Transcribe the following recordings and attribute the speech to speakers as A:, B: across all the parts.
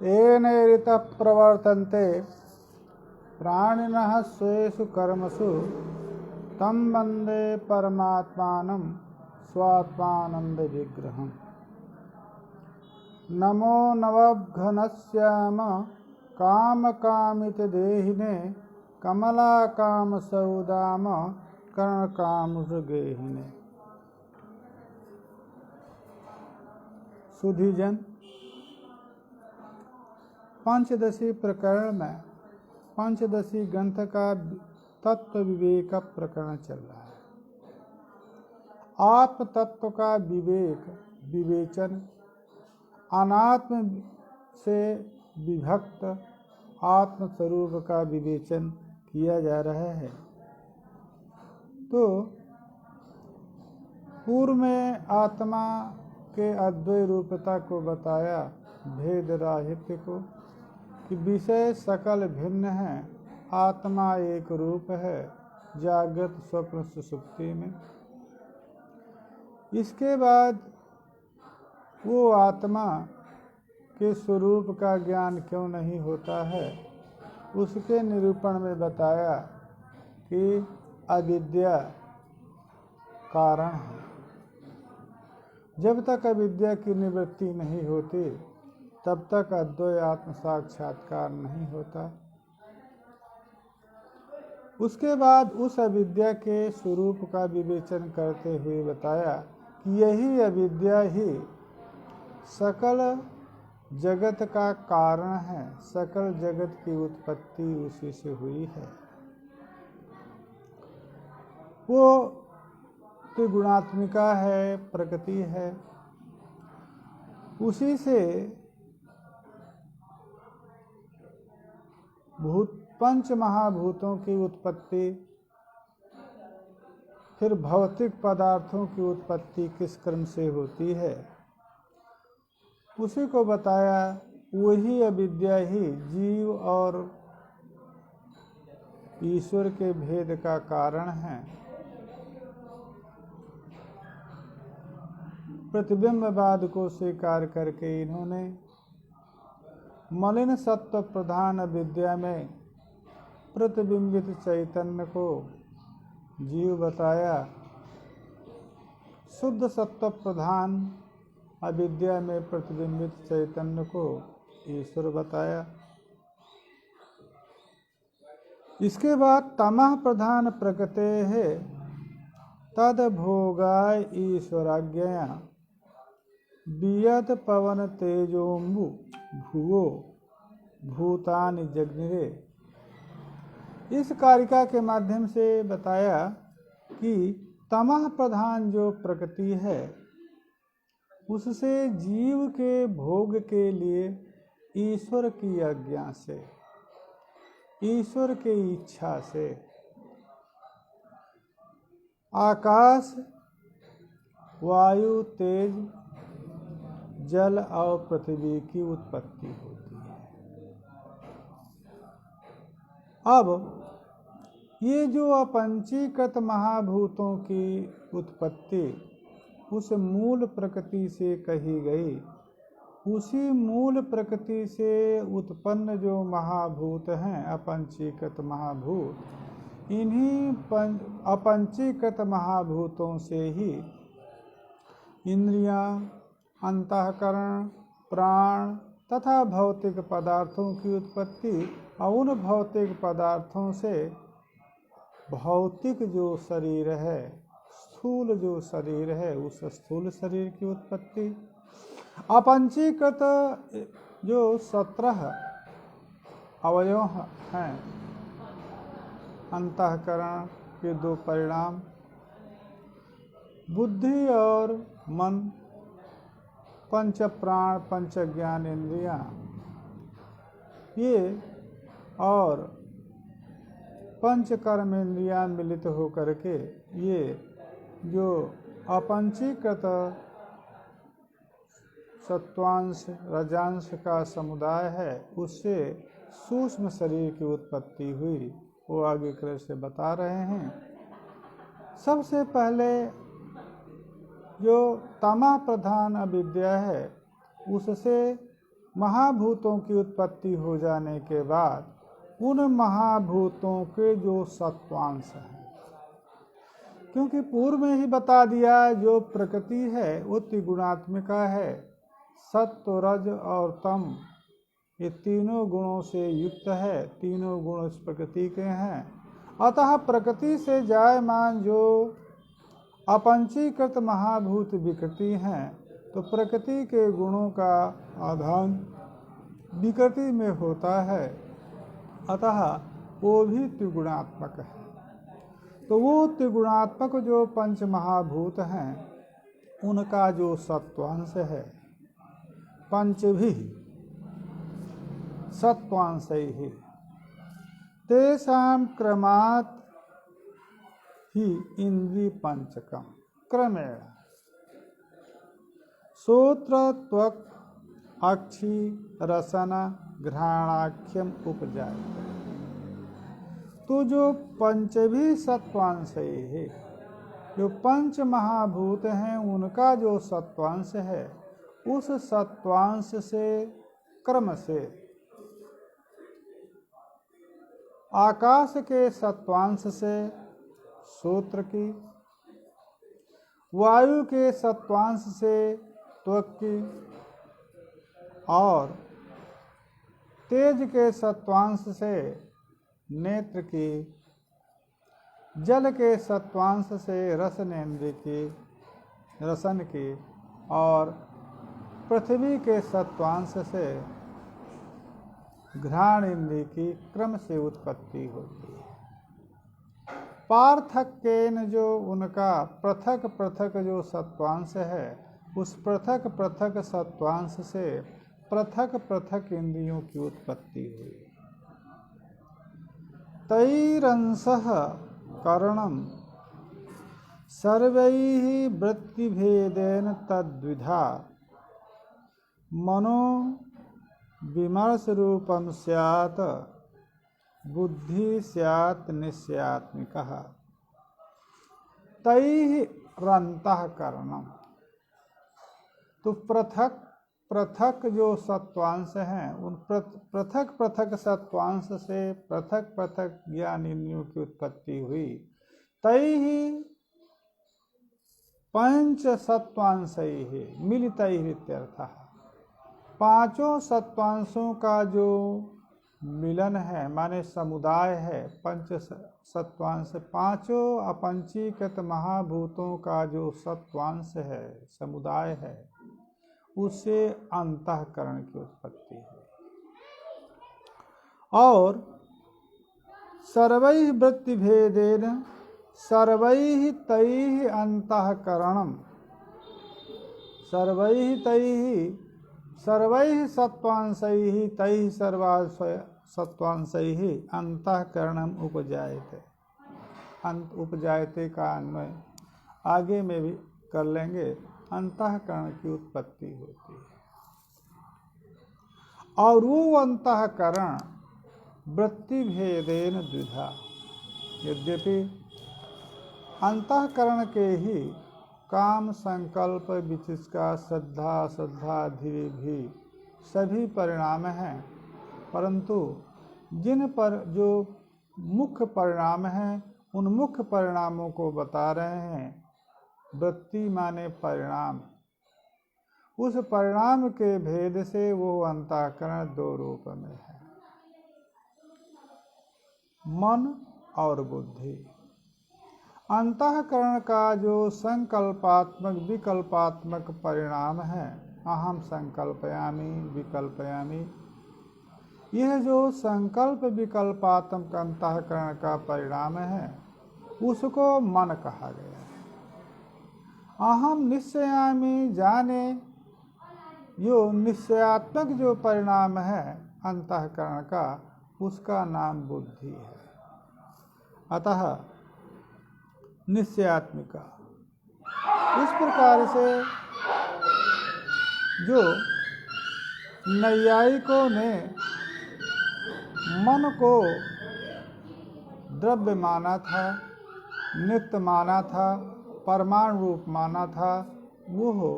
A: येनैरितः प्रवर्तन्ते प्राणिनः स्वेषु कर्मसु तं वन्दे परमात्मानं स्वात्मानंद विग्रहम्। नमो नवघनश्याम कामकामित देहिने कमलाकाम सौदाम कर्णकामुगेहिने। सुधीजन, पंचदशी प्रकरण में पंचदशी ग्रंथ का तत्व विवेक का प्रकरण चल रहा है। आत्म तत्व का विवेचन अनात्म से विभक्त आत्म स्वरूप का विवेचन किया जा रहा है। तो पूर्व में आत्मा के अद्वैय रूपता को बताया, भेद राहित्य को, कि विषय सकल भिन्न है, आत्मा एक रूप है जागृत स्वप्न सुषुप्ति में। इसके बाद वो आत्मा के स्वरूप का ज्ञान क्यों नहीं होता है, उसके निरूपण में बताया कि अविद्या कारण है। जब तक अविद्या की निवृत्ति नहीं होती तब तक अद्वैय आत्म साक्षात्कार नहीं होता। उसके बाद उस अविद्या के स्वरूप का विवेचन करते हुए बताया कि यही अविद्या ही सकल जगत का कारण है, सकल जगत की उत्पत्ति उसी से हुई है। वो त्रिगुणात्मिका है, प्रकृति है, उसी से पंच महाभूतों की उत्पत्ति, फिर भौतिक पदार्थों की उत्पत्ति किस क्रम से होती है, उसी को बताया। वही अविद्या ही जीव और ईश्वर के भेद का कारण है। प्रतिबिंबवाद को स्वीकार करके इन्होंने मलिन सत्व प्रधान अविद्या में प्रतिबिंबित चैतन्य को जीव बताया, शुद्ध सत्व प्रधान अविद्या में प्रतिबिंबित चैतन्य को ईश्वर बताया। इसके बाद तमः प्रधान प्रकृते है तद भोगाय ईश्वराज्ञया वियत पवन तेजोम्बु भुवो भूतानि जग्निरे। इस कारिका के माध्यम से बताया कि तमः प्रधान जो प्रकृति है उससे जीव के भोग के लिए ईश्वर की आज्ञा से, ईश्वर की इच्छा से आकाश, वायु, तेज, जल और पृथ्वी की उत्पत्ति होती है। अब ये जो अपंचीकृत महाभूतों की उत्पत्ति उस मूल प्रकृति से कही गई, उसी मूल प्रकृति से उत्पन्न जो महाभूत हैं अपंचीकृत महाभूत, इन्हीं अपंचीकृत महाभूतों से ही इंद्रियां, अंतःकरण, प्राण तथा भौतिक पदार्थों की उत्पत्ति, और उन भौतिक पदार्थों से भौतिक जो शरीर है, स्थूल जो शरीर है, उस स्थूल शरीर की उत्पत्ति। अपंचीकृत जो 17 अवयव हैं, अंतःकरण के 2 परिणाम, बुद्धि और मन, पंच प्राण, पंच ज्ञान इंद्रियां, ये और पंच कर्म इंद्रियां मिलित होकर के ये जो अपंचीकृत सत्वांश रजांश का समुदाय है, उससे सूक्ष्म शरीर की उत्पत्ति हुई, वो आगे क्रम से बता रहे हैं। सबसे पहले जो तमः प्रधान अविद्या है, उससे महाभूतों की उत्पत्ति हो जाने के बाद उन महाभूतों के जो सत्वांश हैं, क्योंकि पूर्व में ही बता दिया जो प्रकृति है वो त्रिगुणात्मिका है, सत्व रज और तम ये तीनों गुणों से युक्त है, तीनों गुण इस प्रकृति के हैं। अतः प्रकृति से जायमान जो अपंचीकृत महाभूत विकृति हैं, तो प्रकृति के गुणों का आधान विकृति में होता है, अतः वो भी त्रिगुणात्मक है। तो वो त्रिगुणात्मक जो पंच महाभूत हैं उनका जो सत्वांश है, पंच भी सत्वांश ही तेषां क्रमात् ही इंद्रिय पंचकम क्रमेण श्रोत्र त्वक् अक्षि रसन घ्राणाख्यम उपजायते। तो जो पंचभी सत्वांश है, जो पंच महाभूत हैं उनका जो सत्वांश है, उस सत्वांश से क्रम से आकाश के सत्वांश से श्रोत्र की, वायु के सत्वांश से त्वक की, और तेज के सत्वांश से नेत्र की, जल के सत्वांश से रसनेन्द्रिय की, रसन की, और पृथ्वी के सत्वांश से घ्राण इंद्रिय की क्रम से उत्पत्ति होती है। पार्थक्येन जो उनका पृथक पृथक जो सत्वांश है, उस पृथक पृथक सत्वांश से पृथक पृथक इंद्रियों की उत्पत्ति हुई। तैरंसः करणम सर्वैः वृत्तिभेदेन तद्विधा मनो विमर्श रूपम स्यात् बुद्धि स्यात् निश्चयात्मिकः। तैः रंतःकरणम, तो पृथक पृथक जो सत्वांश हैं उन पृथक पृथक सत्वांश से पृथक पृथक ज्ञान इंद्रियों की उत्पत्ति हुई। तैः पंच सत्वांशैः मिलितैः इत्यर्थः। पांचों सत्वांशों का जो मिलन है माने समुदाय है, पंच सत्वांश, पांचों अपंचीकृत महाभूतों का जो सत्वांश है, समुदाय है, उससे अंतःकरण की उत्पत्ति है। और सर्वैः वृत्तिभेदेन सर्वैः तैः अंतःकरणम, सर्वैः तैः सर्वैः सत्वांशैः तैः सर्वांश सत्वांशैः अंतःकरणम उपजायते। उपजायते का अन्वय आगे में भी कर लेंगे। अंतःकरण की उत्पत्ति होती है और वो अंतःकरण वृत्ति भेदेन द्विधा। यद्यपि अंतःकरण के ही काम, संकल्प, विचिकित्सा, श्रद्धा, श्रद्धाधि भी सभी परिणाम हैं, परंतु जिन पर जो मुख्य परिणाम हैं उन मुख्य परिणामों को बता रहे हैं। वृत्ति माने परिणाम, उस परिणाम के भेद से वो अंतःकरण दो रूप में है, मन और बुद्धि। अंतःकरण का जो संकल्पात्मक विकल्पात्मक परिणाम है, अहम संकल्पयामि विकल्पयामि, यह जो संकल्प विकल्पात्मक अंतःकरण का परिणाम है उसको मन कहा गया है। अहम निश्चयामि जाने, जो निश्चयात्मक जो परिणाम है अंतःकरण का, उसका नाम बुद्धि है। अतः निश्चयात्मिका। इस प्रकार से जो नैयायिकों ने मन को द्रव्य माना था, नित्य माना था, परमाणु रूप माना था, वो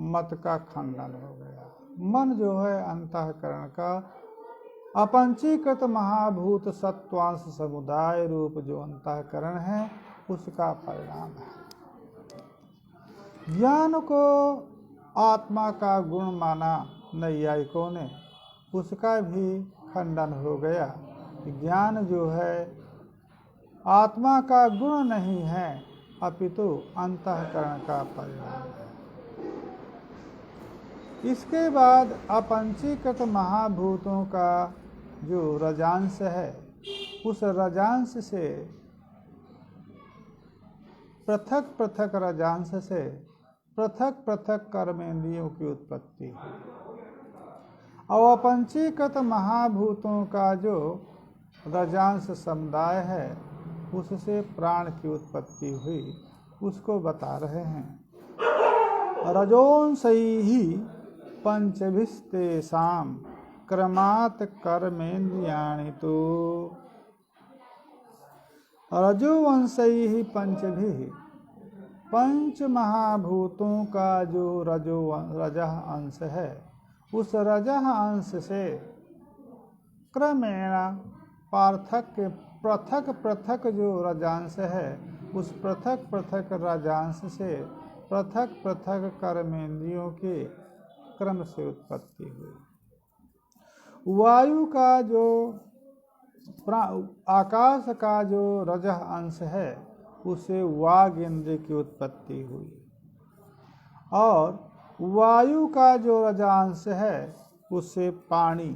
A: मत का खंडन हो गया। मन जो है अंतःकरण का अपंचीकृत महाभूत सत्वांश समुदाय रूप जो अंतःकरण है उसका परिणाम है। ज्ञान को आत्मा का गुण माना नैयायिकों ने, उसका भी खंडन हो गया कि ज्ञान जो है आत्मा का गुण नहीं है अपितु अंतःकरण का परिणाम है। इसके बाद अपंचीकृत महाभूतों का जो रजांश है उस रजांश से पृथक पृथक रजांश से पृथक पृथक कर्मेंद्रियों की उत्पत्ति हुई और अपंचीकृत महाभूतों का जो रजांश समुदाय है उससे प्राण की उत्पत्ति हुई, उसको बता रहे हैं। रजोंसैहि पंचभिस्तेषां क्रमात् कर्मेन्द्रियाणि तु रजोवंशैहि पंचभिः, पंच महाभूतों का जो रजः अंश है उस रजः अंश से क्रमेण पार्थक्य पृथक पृथक जो रजांश है उस पृथक पृथक रजांश से पृथक पृथक कर्मेंद्रियों के क्रम से उत्पत्ति हुई। वायु का जो आकाश का जो रजः अंश है उसे वाग इंद्रिय की उत्पत्ति हुई और वायु का जो रजांश है उससे पाणी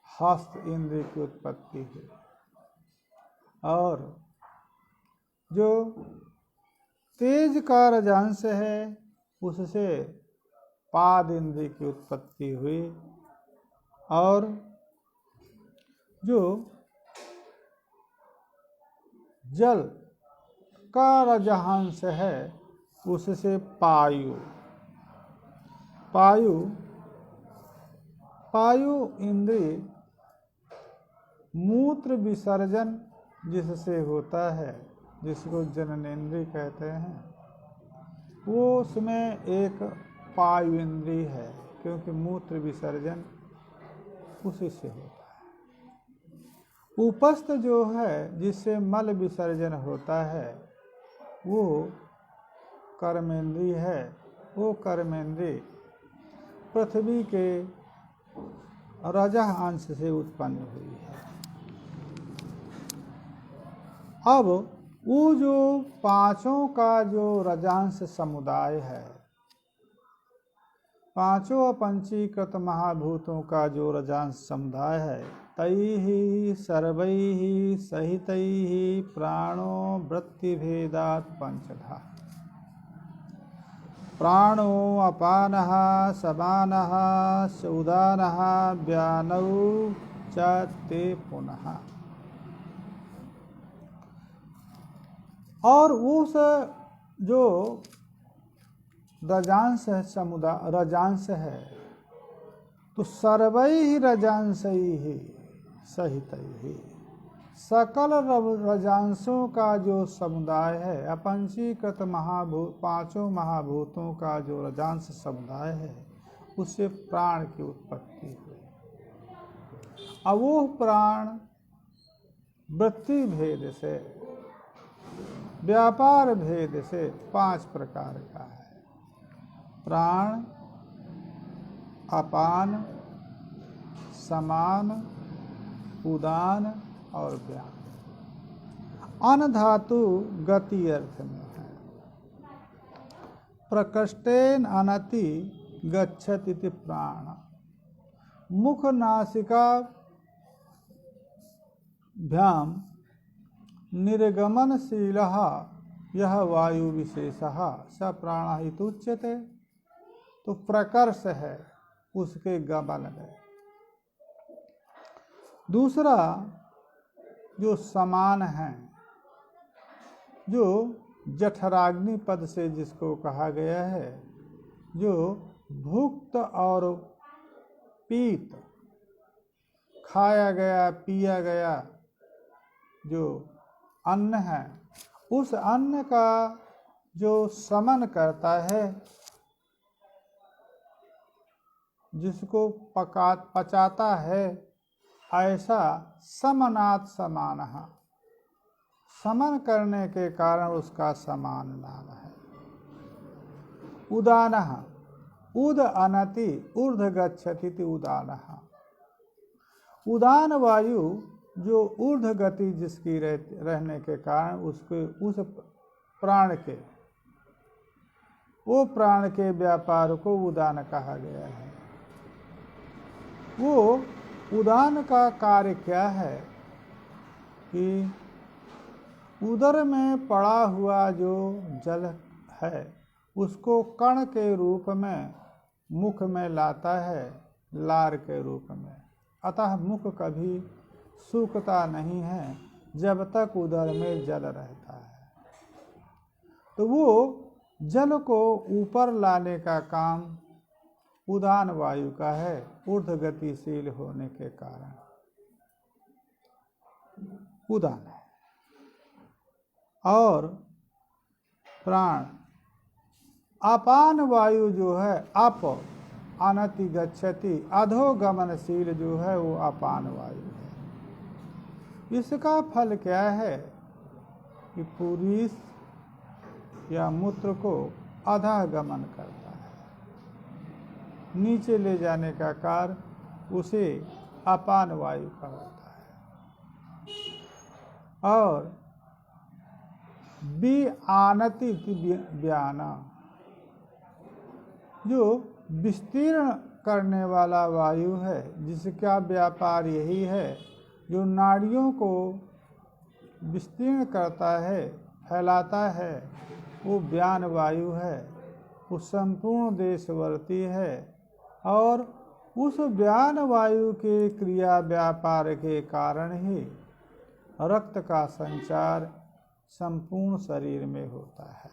A: हस्त इंद्रिय की उत्पत्ति हुई और जो तेज का रजांश है उससे पाद इंद्रिय की उत्पत्ति हुई और जो जल का रजहांश है उससे पायु इंद्रिय मूत्र विसर्जन जिससे होता है, जिसको जननेन्द्रिय कहते हैं, वो उसमें एक पायु इंद्रिय है क्योंकि मूत्र विसर्जन उसी से होता है। उपस्थ जो है जिससे मल विसर्जन होता है वो कर्मेंद्रिय है। वो कर्मेंद्रिय पृथ्वी के रजः अंश से उत्पन्न हुई है। अब वो जो पांचों का जो रजांश समुदाय है, पांचों अपंचीकृत महाभूतों का जो रजांश समुदाय है, तैहि सर्वैहि सहितैहि प्राणो वृत्तिभेदात् पंचधा। प्राणो अपानः समानः उदानः व्यानौ च ते पुनः। और उस जो रजांश है समुदाय रजांश है तो सर्वैहि रजांसैहि सहितैहि, सकल रजांशों का जो समुदाय है, अपंचीकृत पांचों महाभूतों का जो रजांश समुदाय है उससे प्राण की उत्पत्ति हुई। अब वो प्राण वृत्ति भेद से व्यापार भेद से 5 प्रकार का है। प्राण, अपान, समान, उदान और व्यान। अन धातु गति अर्थ में है। प्रकृष्टेन अनति गच्छति इति प्राण। मुख नासिका भ्याम निर्गमनशीलः यह वायु विशेषः स प्राणः इति उच्यते। तो प्रकर्ष है उसके गमन में। दूसरा जो समान है, जो जठराग्नि पद से जिसको कहा गया है, जो भुक्त और पीत खाया गया पिया गया जो अन्न है, उस अन्न का जो समन करता है जिसको पचाता है, ऐसा समनात् समानः, समन करने के कारण उसका समान नाम है। उदानः, उद अनति ऊर्ध गच्छति उदानः। उदान वायु जो ऊर्ध गति जिसकी रहने के कारण उसके उस प्राण के, वो प्राण के व्यापार को उदान कहा गया है। वो उदान का कार्य क्या है कि उदर में पड़ा हुआ जो जल है उसको कण के रूप में मुख में लाता है, लार के रूप में। अतः मुख कभी सूखता नहीं है जब तक उदर में जल रहता है। तो वो जल को ऊपर लाने का काम उदान वायु का है, ऊर्ध्व गतिशील होने के कारण उदान है। और प्राण अपान वायु जो है, अप अनति गच्छति, अधोगमनशील जो है वो अपान वायु है। इसका फल क्या है कि पुरुष या मूत्र को अधः गमन करता है, नीचे ले जाने का कार्य उसे अपान वायु का होता है। और आनति व्याना, जो विस्तीर्ण करने वाला वायु है, जिसका व्यापार यही है, जो नाड़ियों को विस्तीर्ण करता है, फैलाता है, वो व्यान वायु है। वो संपूर्ण देशवर्ती है और उस व्यान वायु के क्रिया व्यापार के कारण ही रक्त का संचार संपूर्ण शरीर में होता है।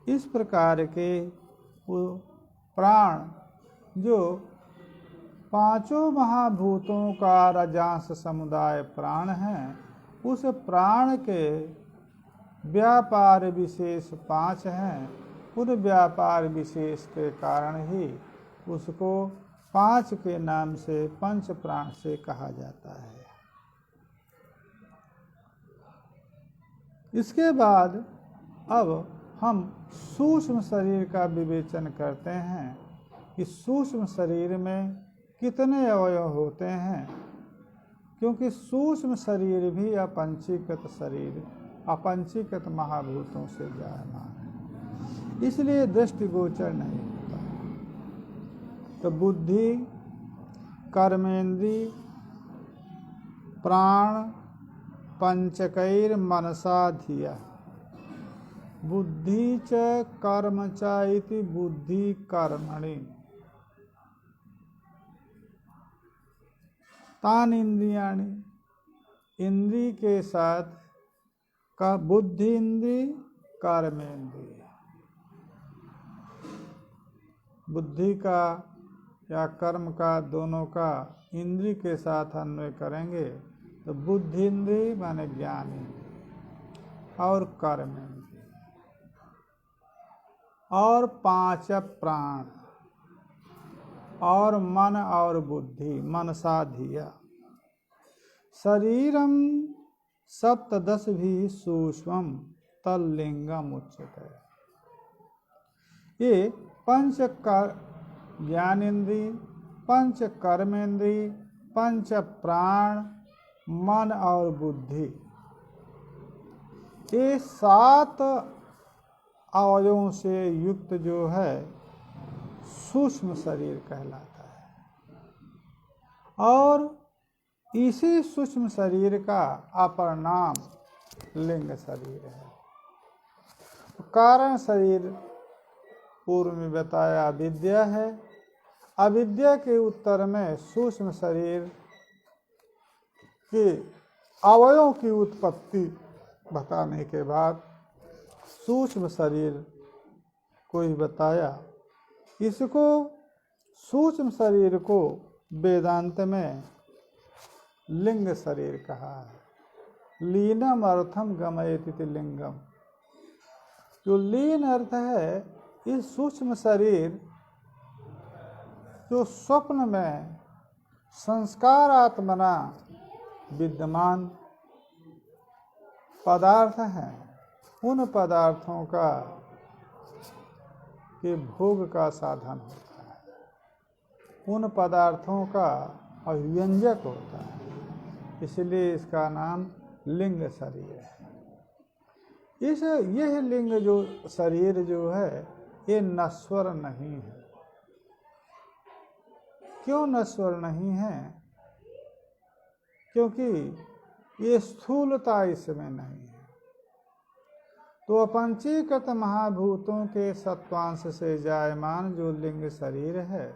A: इस प्रकार के वो प्राण जो पांचों महाभूतों का रजांश समुदाय प्राण है, उस प्राण के व्यापार विशेष 5 हैं। उन व्यापार विशेष के कारण ही उसको 5 के नाम से पंच प्राण से कहा जाता है। इसके बाद अब हम सूक्ष्म शरीर का विवेचन करते हैं कि सूक्ष्म शरीर में कितने अवयव होते हैं, क्योंकि सूक्ष्म शरीर भी अपंचीकृत शरीर, अपंचीकृत महाभूतों से जायमान है, इसलिए दृष्टिगोचर नहीं होता। तो बुद्धि, कर्मेंद्रिय, प्राण, पंचकैर मनसा धिया, बुद्धि च कर्म च इति बुद्धि कर्मणि, तान इंद्रियाणि, इंद्रिय के साथ का बुद्धि इंद्रिय, कर्मेंद्रिय। बुद्धि का या कर्म का दोनों का इंद्रिय के साथ अन्वय करेंगे तो बुद्धि इंद्रिय माने ज्ञान इंद्रिय और कर्म इंद्रिय और 5 प्राण और मन और बुद्धि, मनसा धिया। शरीरम सप्तदश भी सूक्ष्मम तल्लिंगम उच्यते। ये पंच ज्ञानेन्द्रिय, पंच कर्मेंद्रिय, पंच प्राण, मन और बुद्धि, ये 7 अवयवों से युक्त जो है सूक्ष्म शरीर कहलाता है। और इसी सूक्ष्म शरीर का अपर नाम लिंग शरीर है। कारण शरीर पूर्व में बताया अविद्या है। अविद्या के उत्तर में सूक्ष्म शरीर के अवयवों की उत्पत्ति बताने के बाद सूक्ष्म शरीर को ही बताया। इसको सूक्ष्म शरीर को वेदांत में लिंग शरीर कहा है। लीनम अर्थम गमयति लिंगम, जो लीन अर्थ है, इस सूक्ष्म शरीर जो स्वप्न में संस्कार आत्मना विद्यमान पदार्थ हैं, उन पदार्थों का के भोग का साधन होता है, उन पदार्थों का अभिव्यंजक होता है, इसलिए इसका नाम लिंग शरीर है। यह लिंग जो शरीर जो है ये नश्वर नहीं है। क्यों नश्वर नहीं है? क्योंकि ये स्थूलता इसमें नहीं है। तो अपंचीकृत महाभूतों के सत्वांश से जायमान जो लिंग शरीर है,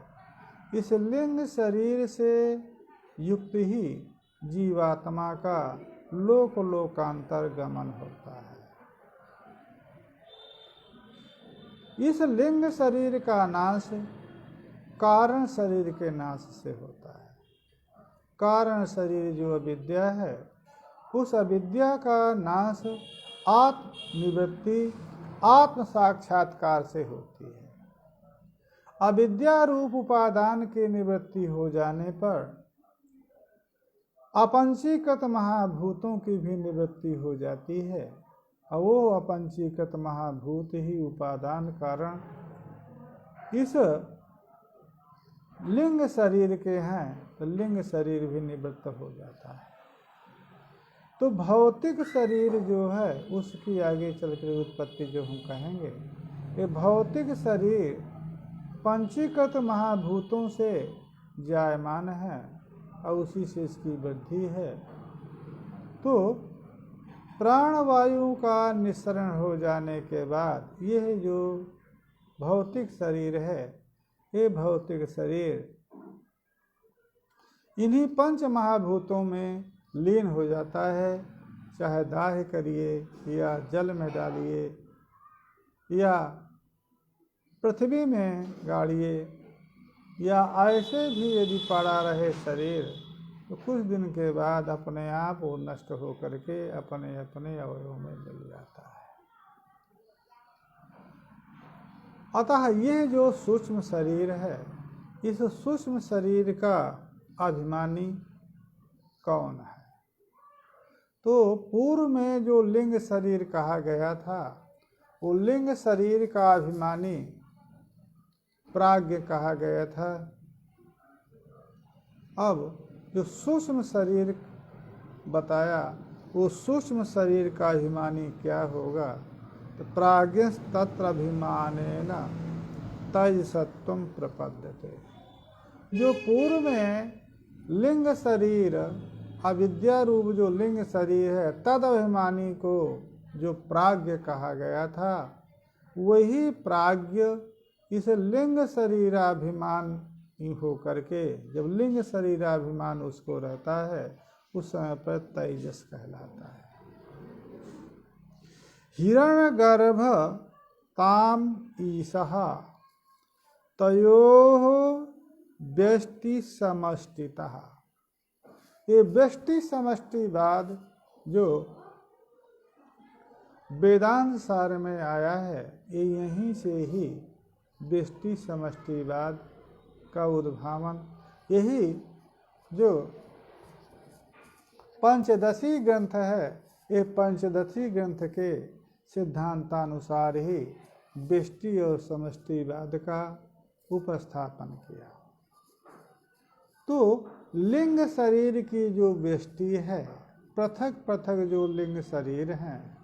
A: इस लिंग शरीर से युक्त ही जीवात्मा का लोक लोकांतर गमन होता है। इस लिंग शरीर का नाश कारण शरीर के नाश से होता है। कारण शरीर जो अविद्या है, उस अविद्या का नाश आत्मनिवृत्ति आत्म साक्षात्कार से होती है। अविद्या रूप उपादान की निवृत्ति हो जाने पर अपंचीकृत महाभूतों की भी निवृत्ति हो जाती है, और वो अपंचीकृत महाभूत ही उपादान कारण इस लिंग शरीर के हैं, तो लिंग शरीर भी निवृत्त हो जाता है। तो भौतिक शरीर जो है उसकी आगे चलकर उत्पत्ति जो हम कहेंगे, ये भौतिक शरीर पंचीकृत महाभूतों से जायमान है और उसी से इसकी वृद्धि है। तो प्राणवायु का निस्सरण हो जाने के बाद यह जो भौतिक शरीर है, ये भौतिक शरीर इन्हीं पंच महाभूतों में लीन हो जाता है। चाहे दाह करिए या जल में डालिए या पृथ्वी में गाड़िए, या ऐसे भी यदि पड़ा रहे शरीर, तो कुछ दिन के बाद अपने आप वो नष्ट हो करके अपने अपने अवयवों में मिल जाता है। अतः यह जो सूक्ष्म शरीर है, इस सूक्ष्म शरीर का अभिमानी कौन है? तो पूर्व में जो लिंग शरीर कहा गया था, वो लिंग शरीर का अभिमानी प्राज्ञ कहा गया था। अब जो सूक्ष्म शरीर बताया, वो सूक्ष्म शरीर का अभिमानी क्या होगा? तो प्राज्ञ तत्र अभिमानेन तज सत्वम प्रपद्यते। जो पूर्व में लिंग शरीर अविद्या रूप जो लिंग शरीर है, तद अभिमानी को जो प्राज्ञ कहा गया था, वही प्राज्ञ इस लिंग शरीराभिमान हो करके, जब लिंग शरीराभिमान उसको रहता है, उस समय पर तेजस कहलाता है। हिरण्यगर्भ ताम ईशः तयोः व्यष्टि समष्टितः। ये व्यष्टि समष्टिवाद जो वेदांत सार में आया है, ये यहीं से ही व्यष्टि समष्टिवाद का उद्भावन, यही जो पंचदशी ग्रंथ है, ये पंचदशी ग्रंथ के सिद्धांतानुसार ही व्यष्टि और समष्टिवाद का उपस्थापन किया। तो लिंग शरीर की जो व्यष्टि है, पृथक पृथक जो लिंग शरीर हैं,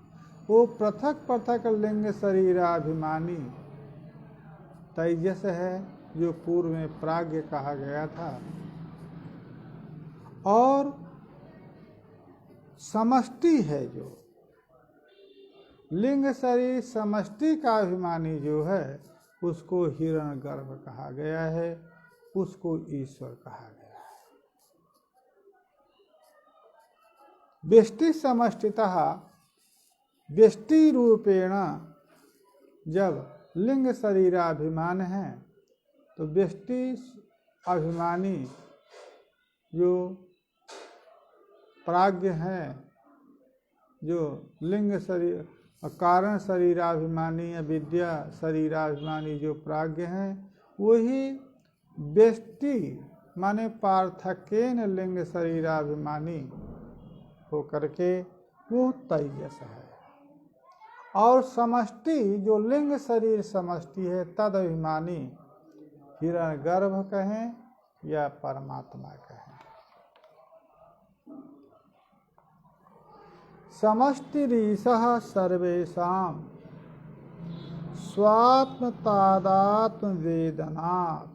A: वो पृथक पृथक लिंग शरीराभिमानी तेजस है, जो पूर्व में प्राज्ञ कहा गया था, और समष्टि है जो लिंग शरीर समष्टि का अभिमानी जो है, उसको हिरण्यगर्भ कहा गया है, उसको ईश्वर कहा गया है। व्यष्टि समष्टितः व्यष्टि रूपेण जब लिंग शरीराभिमान है, तो व्यष्टि अभिमानी जो प्राज्ञ हैं, जो लिंग शरीर कारण शरीराभिमानी या विद्या शरीराभिमानी जो प्राज्ञ हैं, वही व्यष्टि माने पार्थक्येन लिंग शरीराभिमानी होकर के वो तेजस है, और समष्टि जो लिंग शरीर समष्टि है तद अभिमानी हिरण्यगर्भ कहें या परमात्मा कहें। समष्टिरीशः सर्वेषां स्वात्मतादात्म वेदनात्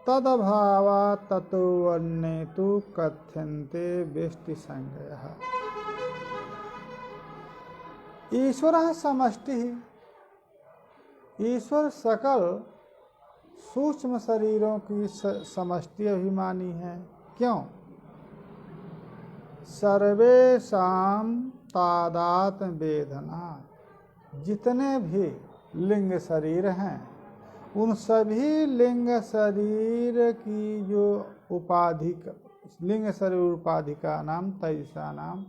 A: तदभावात् ततो अन्ये तु कथ्यन्ते व्यष्टि संज्ञयः। ईश्वरः समष्टिः, ईश्वर सकल सूक्ष्म शरीरों की समष्टि अभिमानी है। क्यों? सर्वेषां तादात्म वेदना, जितने भी लिंग शरीर हैं उन सभी लिंग शरीर की जो उपाधि, लिंग शरीर उपाधि का नाम तेजसा नाम,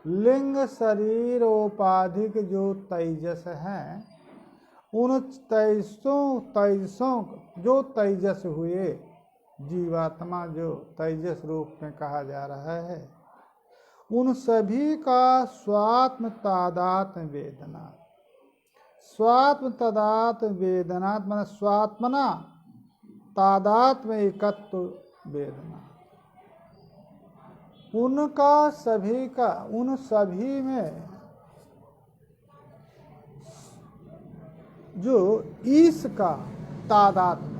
A: लिंग शरीर उपाधिक जो तेजस हैं उन तेजसों जो तेजस हुए जीवात्मा जो तेजस रूप में कहा जा रहा है, उन सभी का स्वात्म तादात्म वेदना, स्वात्म तादात्म वेदना माने स्वात्मना तादात्म एकत्व वेदना, उनका सभी का, उन सभी में जो ईश का तादात्म्य,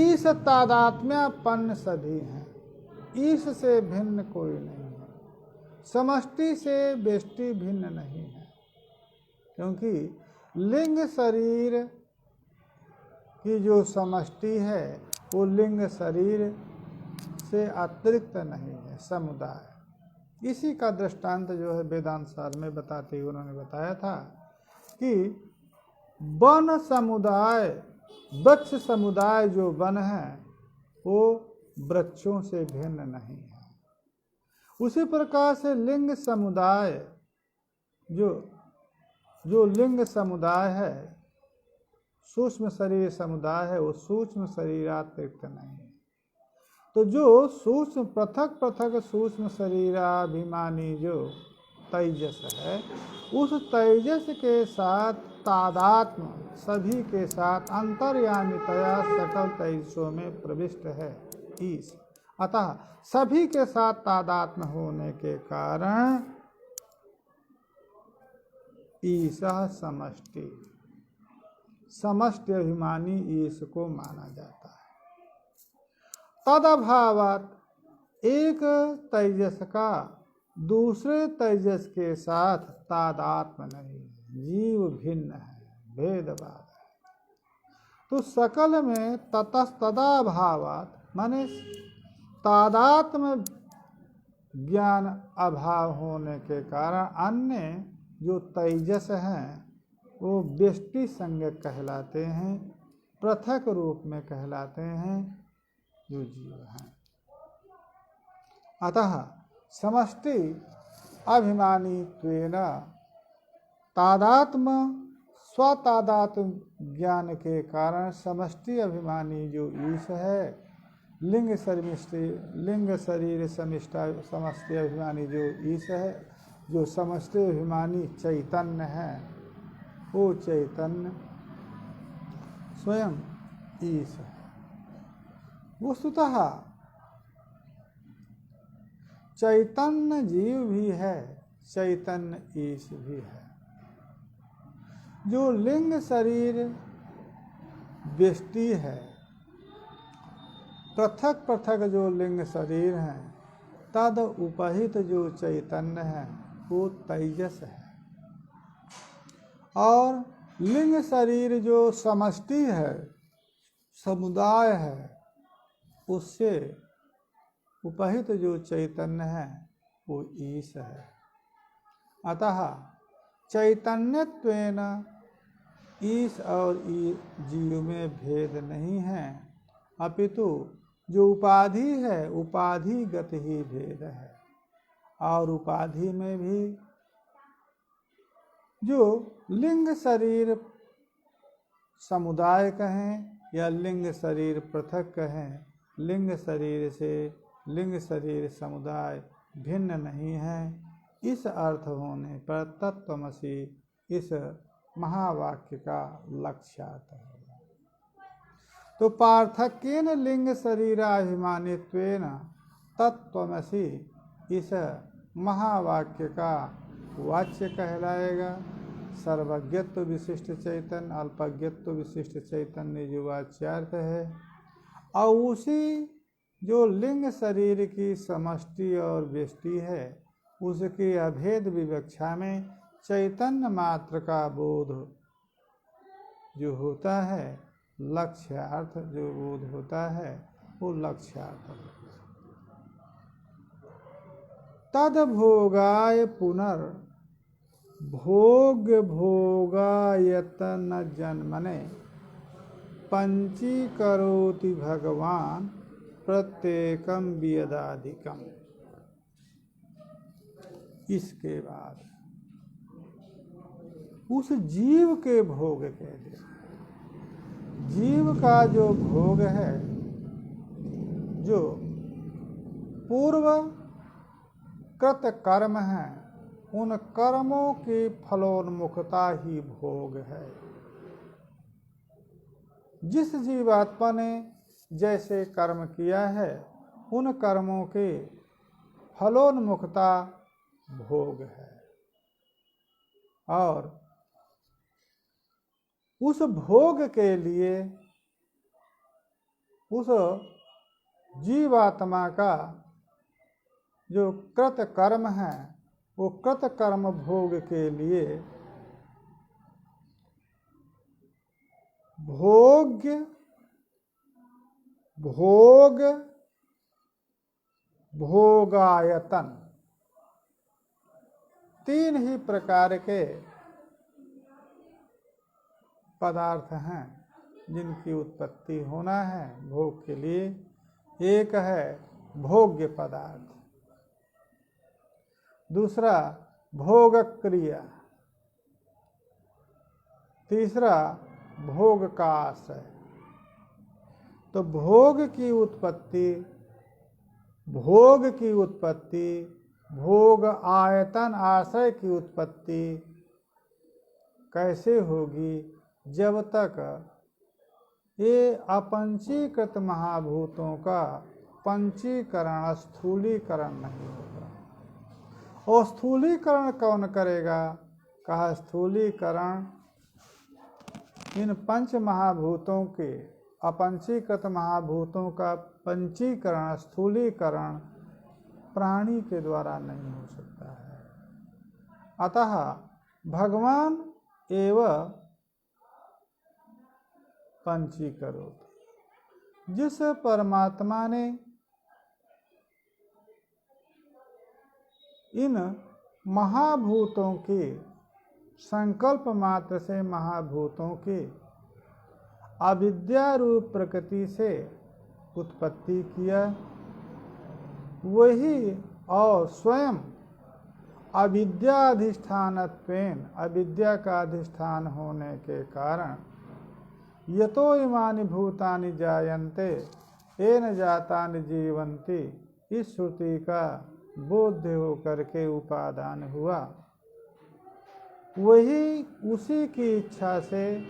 A: ईश तादात्म्यपन्न सभी हैं, ईश से भिन्न कोई नहीं है, समष्टि से व्यष्टि भिन्न नहीं है, क्योंकि लिंग शरीर की जो समष्टि है वो लिंग शरीर से अतिरिक्त नहीं है, समुदाय। इसी का दृष्टांत जो है वेदांत सार में बताते हुए उन्होंने बताया था कि वन समुदाय, वृक्ष समुदाय जो वन है वो वृक्षों से भिन्न नहीं है। उसी प्रकार से लिंग समुदाय जो लिंग समुदाय है, सूक्ष्म शरीर समुदाय है, वो सूक्ष्म शरीरातिरिक्त नहीं है। तो जो सूक्ष्म पृथक पृथक सूक्ष्म शरीराभिमानी जो तेजस है, उस तेजस के साथ तादात्म सभी के साथ अंतर्यामितया सकल तेजसों में प्रविष्ट है ईश। अतः सभी के साथ तादात्म होने के कारण ईशः समष्टि, समष्टि अभिमानी ईश को माना जाता है। तद अभावात एक तेजस का दूसरे तेजस के साथ तादात्म्य नहीं है, जीव भिन्न है, भेदभाव है। तो सकल में ततस्तदाभावात माने तादात्म्य ज्ञान अभाव होने के कारण अन्य जो तेजस हैं वो व्यष्टि संज्ञक कहलाते हैं, पृथक रूप में कहलाते हैं जो जीव हैं। अतः समष्टि अभिमानी त्वेन तादात्म स्वतादात्म ज्ञान के कारण समष्टि अभिमानी जो ईश है, लिंग शरीर समष्टि अभिमानी जो ईश है, जो समष्टि अभिमानी चैतन्य है, वो चैतन्य स्वयं ईश है। वस्तुतः चैतन्य जीव भी है, चैतन्य ईश भी है। जो लिंग शरीर व्यष्टि है, पृथक पृथक जो लिंग शरीर हैं, तद उपहित जो चैतन्य है वो तेजस है। और लिंग शरीर जो समष्टि है, समुदाय है, उससे उपहित जो चैतन्य है वो ईश है। अतः चैतन्यत्वेन ईश और जीव में भेद नहीं है, अपितु जो उपाधि है उपाधिगत ही भेद है। और उपाधि में भी जो लिंग शरीर समुदाय कहें या लिंग शरीर पृथक कहें, लिंग शरीर से लिंग शरीर समुदाय भिन्न नहीं है। इस अर्थ होने पर तत्त्वमसि इस महावाक्य का लक्ष्यार्थ है। तो पार्थक्येन लिंग शरीराभिमानित्वेन तत्त्वमसि इस महावाक्य का वाच्य कहलाएगा। सर्वज्ञत्व विशिष्ट चैतन्य, अल्पज्ञत्व विशिष्ट चैतन्य जो वाच्यार्थ है, और उसी जो लिंग शरीर की समष्टि और व्यष्टि है उसकी अभेद विवक्षा में चैतन्य मात्र का बोध जो होता है, लक्ष्यार्थ जो बोध होता है वो लक्ष्यार्थ है। तद भोगाय पुनर् भोग भोगायतन जन्मने पंचीकरोति भगवान प्रत्येकम वियदाधिकम। इसके बाद उस जीव के भोग के लिए, जीव का जो भोग है, जो पूर्व कृत कर्म है, उन कर्मों की फलोन्मुखता ही भोग है। जिस जीवात्मा ने जैसे कर्म किया है उन कर्मों के फलोन्मुखता भोग है, और उस भोग के लिए उस जीवात्मा का जो कृत कर्म है वो कृत कर्म भोग के लिए भोग्य भोग भोगायतन तीन ही प्रकार के पदार्थ हैं जिनकी उत्पत्ति होना है भोग के लिए। एक है भोग्य पदार्थ, दूसरा भोग क्रिया, तीसरा भोग का आश्रय। तो भोग की उत्पत्ति, भोग आयतन आश्रय की उत्पत्ति कैसे होगी? जब तक ये अपंचीकृत महाभूतों का पंचीकरण स्थूलीकरण नहीं होगा। और स्थूलीकरण कौन करेगा? कहा स्थूलीकरण इन पंच महाभूतों के, अपंचीकृत महाभूतों का पंचीकरण स्थूलीकरण प्राणी के द्वारा नहीं हो सकता है। अतः भगवान एवं पंचीकरोति, जिस परमात्मा ने इन महाभूतों की संकल्प मात्र से महाभूतों की अविद्या रूप प्रकृति से उत्पत्ति किया, वही और स्वयं अविद्याधिष्ठानत्वेन, अविद्या का अधिष्ठान होने के कारण यतो इमानि भूतानि जायन्ते येन जातानि जीवन्ति, इस श्रुति का बोध्य होकर के उपादान हुआ, वही उसी की इच्छा से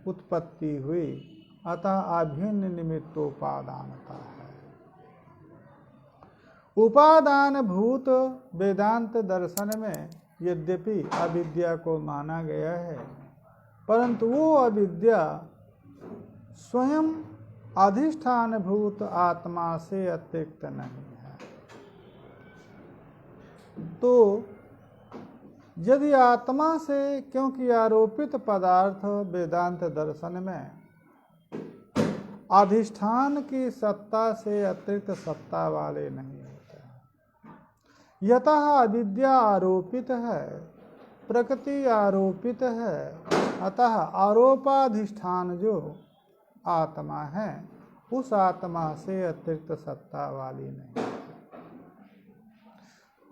A: उत्पत्ति हुई। अतः अभिन्न निमित्तोपादानता है। उपादान भूत वेदांत दर्शन में यद्यपि अविद्या को माना गया है, परंतु वो अविद्या स्वयं अधिष्ठान भूत आत्मा से अतिरिक्त नहीं है। तो यदि आत्मा से, क्योंकि आरोपित पदार्थ वेदांत दर्शन में अधिष्ठान की सत्ता से अतिरिक्त सत्ता वाले नहीं होते हैं। यतः अविद्या आरोपित है, प्रकृति आरोपित है, अतः आरोपाधिष्ठान जो आत्मा है उस आत्मा से अतिरिक्त सत्ता वाली नहीं।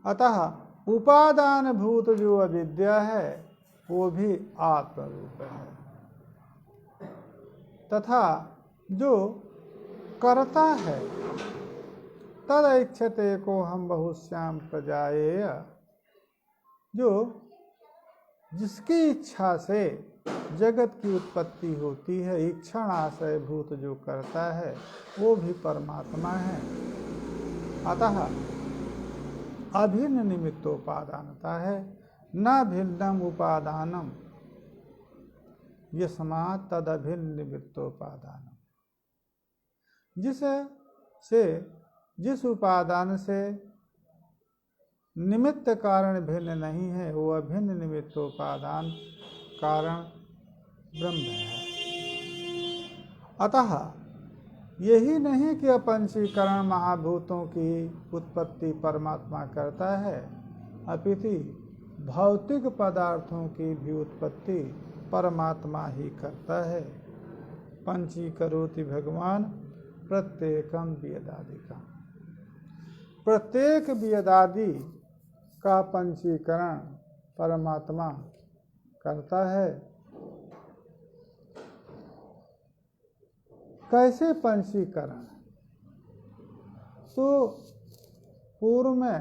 A: अतः उपादान भूत जो अविद्या है वो भी आत्मरूप है, तथा जो करता है, तद इच्छते को हम बहुश्याम प्रजाएय, जो जिसकी इच्छा से जगत की उत्पत्ति होती है, इक्षण आशय भूत जो करता है वो भी परमात्मा है। अतः अभिन्न निमित्तोपादानता है, न भिन्नम उपादानम यस्मात् तद अभिन्न निमित्तोपादानम। जिस उपादान से निमित्त कारण भिन्न नहीं है वो अभिन्न निमित्तोपादान कारण ब्रह्म है। अतः यही नहीं कि अपंचीकरण महाभूतों की उत्पत्ति परमात्मा करता है, अपितु भौतिक पदार्थों की भी उत्पत्ति परमात्मा ही करता है। पंचीकरोति भगवान प्रत्येकम वियदादिका, प्रत्येक वियदादि का पंचीकरण परमात्मा करता है। कैसे पंचीकरण? तो पूर्व में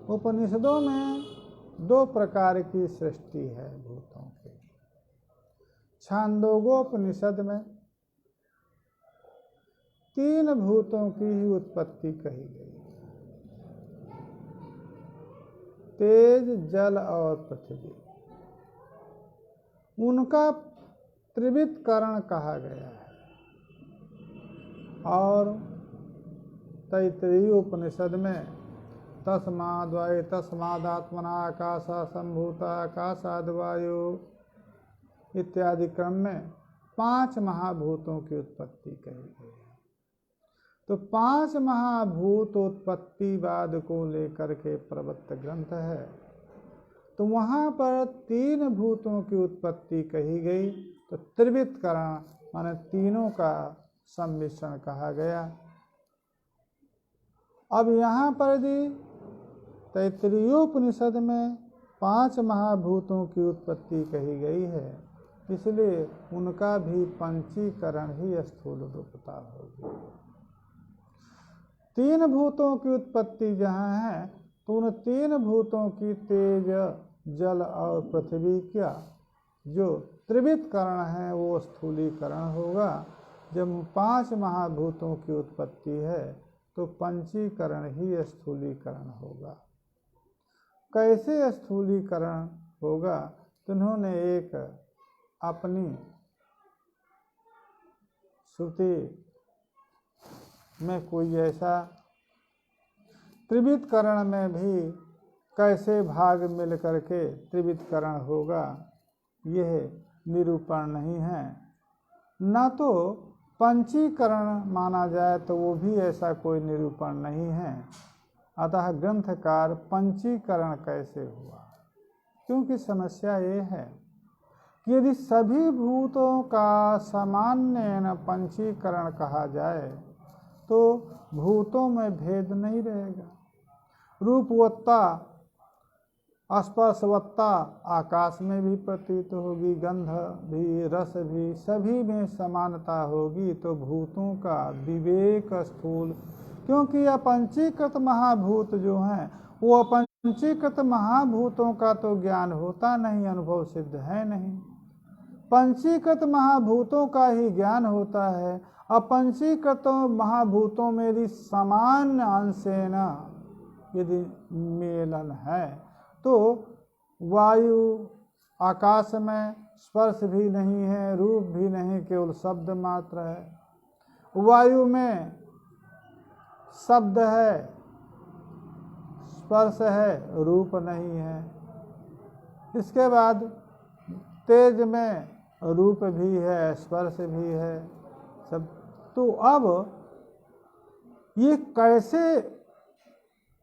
A: उपनिषदों में 2 प्रकार की सृष्टि है भूतों की। छांदोग्योपनिषद में 3 भूतों की ही उत्पत्ति कही गई, तेज, जल और पृथ्वी। उनका त्रिविधकरण कहा गया है। और तैत्तिरीय उपनिषद में तस्माद्वायु तस्मादात्मना आकाश संभूता आकाशाद वायु इत्यादि क्रम में 5 महाभूतों की उत्पत्ति कही गई है। तो 5 महाभूत उत्पत्तिवाद को लेकर के प्रवृत्त ग्रंथ है। तो वहाँ पर 3 भूतों की उत्पत्ति कही गई, तो त्रिविधकरण माने तीनों का सम्मिश्रण कहा गया। अब यहाँ पर भी तैत्तिरीयोपनिषद में 5 महाभूतों की उत्पत्ति कही गई है, इसलिए उनका भी पंचीकरण ही स्थूल रूपता होगी। 3 भूतों की उत्पत्ति जहाँ है तो उन 3 भूतों की तेज, जल और पृथ्वी का जो त्रिविधकरण है वो स्थूलीकरण होगा। जब 5 महाभूतों की उत्पत्ति है तो पंचीकरण ही स्थूलीकरण होगा। कैसे स्थूलीकरण होगा? तो उन्होंने एक अपनी श्रुति में कोई ऐसा त्रिविधकरण में भी कैसे भाग मिल करके त्रिविधकरण होगा यह निरूपण नहीं है। न तो पंचीकरण माना जाए तो वो भी ऐसा कोई निरूपण नहीं है। अतः ग्रंथकार पंचीकरण कैसे हुआ? क्योंकि समस्या ये है कि यदि सभी भूतों का सामान्य पंचीकरण कहा जाए तो भूतों में भेद नहीं रहेगा। रूपवत्ता, स्पर्शवत्ता आकाश में भी प्रतीत होगी, गंध भी, रस भी, सभी में समानता होगी। तो भूतों का विवेक स्थूल, क्योंकि अपंचीकृत महाभूत जो हैं वो अपंचीकृत महाभूतों का तो ज्ञान होता नहीं, अनुभव सिद्ध है नहीं। पंचीकृत महाभूतों का ही ज्ञान होता है। अपंचीकृत महाभूतों में यदि समान अंशेन यदि मेलन है तो वायु आकाश में स्पर्श भी नहीं है, रूप भी नहीं, केवल शब्द मात्र है। वायु में शब्द है, स्पर्श है, रूप नहीं है। इसके बाद तेज में रूप भी है, स्पर्श भी है, सब। तो अब ये कैसे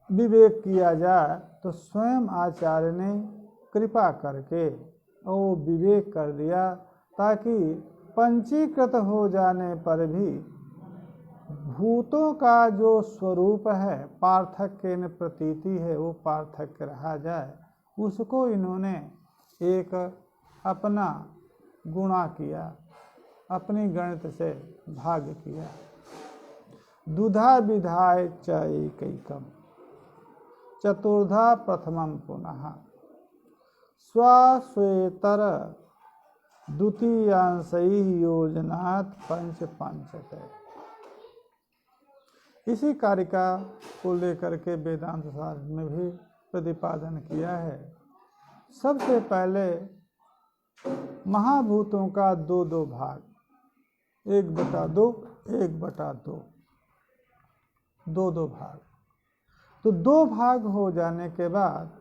A: विवेक किया जाए? तो स्वयं आचार्य ने कृपा करके वो विवेक कर दिया, ताकि पंचीकृत हो जाने पर भी भूतों का जो स्वरूप है, पार्थक्य न प्रतीति है, वो पार्थक्य रहा जाए। उसको इन्होंने एक अपना गुणा किया, अपनी गणित से भाग किया। दुधा विधाय च एकैकम चतुर्धा प्रथमम पुनः स्वश्वेतर द्वितीयांशैः योजनात् पंच पंचते। इसी कारिका को लेकर के वेदांत शास्त्र में भी प्रतिपादन किया है। सबसे पहले महाभूतों का दो दो भाग, 1/2, 1/2, दो दो भाग। तो दो भाग हो जाने के बाद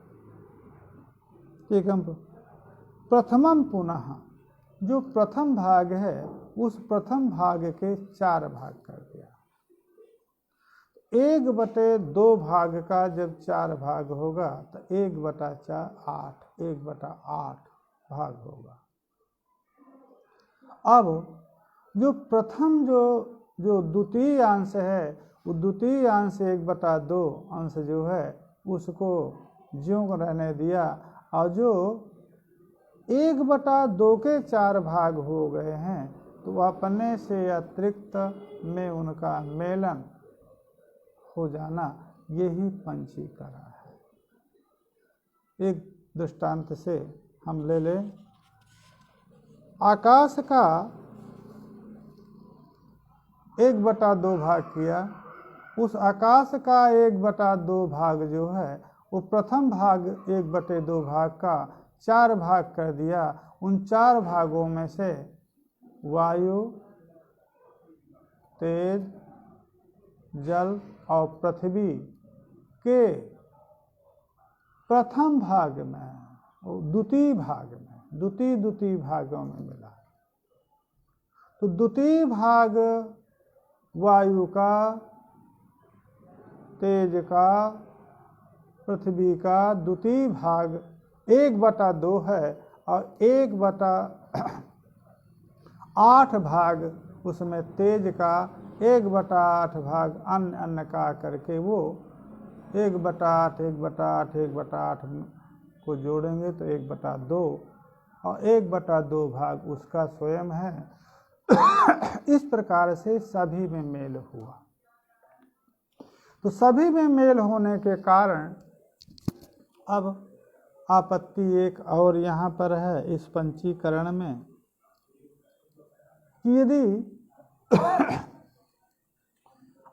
A: एकम प्रथमम पुनः, जो प्रथम भाग है उस प्रथम भाग के 4 भाग कर दिया। 1/2 भाग का जब 4 भाग होगा तो 1/4 8, 1/8 भाग होगा। अब जो प्रथम जो द्वितीय अंश है, वो द्वितीय अंश 1/2 अंश जो है उसको ज्यों रहने दिया, और जो 1/2 के 4 भाग हो गए हैं तो अपने से अतिरिक्त में उनका मेलन हो जाना, यही पंचीकरण है। एक दृष्टांत से हम ले लें, आकाश का 1/2 भाग किया, उस आकाश का 1/2 भाग जो है वो प्रथम भाग 1/2 भाग का 4 भाग कर दिया। उन 4 भागों में से वायु, तेज, जल और पृथ्वी के प्रथम भाग में, द्वितीय भाग में, द्वितीय भागों में मिला। तो द्वितीय भाग वायु का, तेज का, पृथ्वी का द्वितीय भाग 1/2 है, और 1/8 भाग उसमें तेज का, 1/8 भाग अन्य का करके वो 1/8, 1/8, 1/8 को जोड़ेंगे तो 1/2, और 1/2 भाग उसका स्वयं है। इस प्रकार से सभी में मेल हुआ। तो सभी में मेल होने के कारण अब आपत्ति एक और यहाँ पर है इस पंचीकरण में, कि यदि